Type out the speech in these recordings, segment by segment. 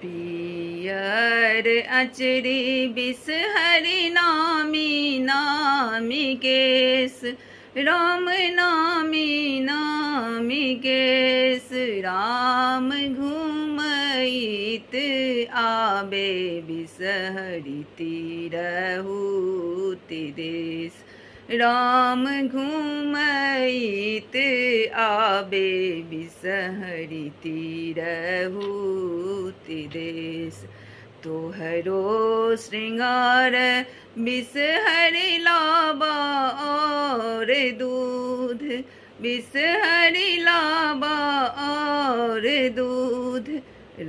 पियर अचरी बिस हरि नामी नामी केस राम नामी नामी केस राम घूमइत आबे बिसहरि तीरहु देश राम घूमइत आबे बिसहरि तीरहु देश तोहरो श्रृंगार बिसहरि लाबा और दूध बिसहरि लाबा और दूध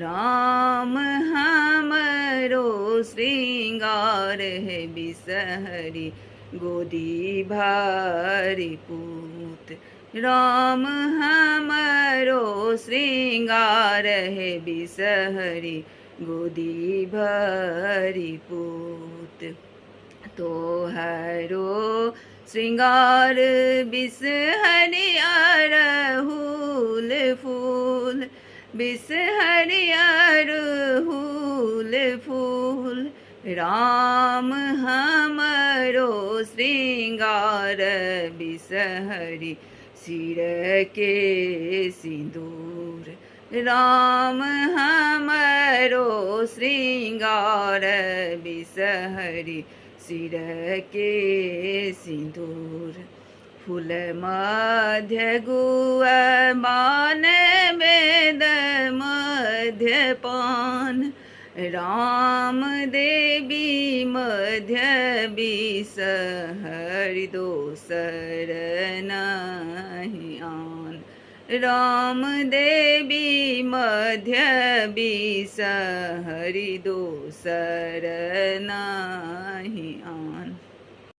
राम हमरो श्रृंगार है बिसहरि गोदी भरी पूत राम हमरो श्रृंगार है बिसहरि गोदी भरी पूत तोहरो श्रृंगार बिसहरि अरहुल फूल बिसहरि अरहुल फूल राम हमरो श्रृंगार बिसहरि सिर के सिंदूर राम हमरो श्रृंगार बिसहरि सिर के सिंदूर फूल मध्य गुआ मान वेद मध्य पान राम देवी मध्य बिसहरि दोसर नहीं आन राम देवी मध्य बिसहरि दोसर नहीं आन।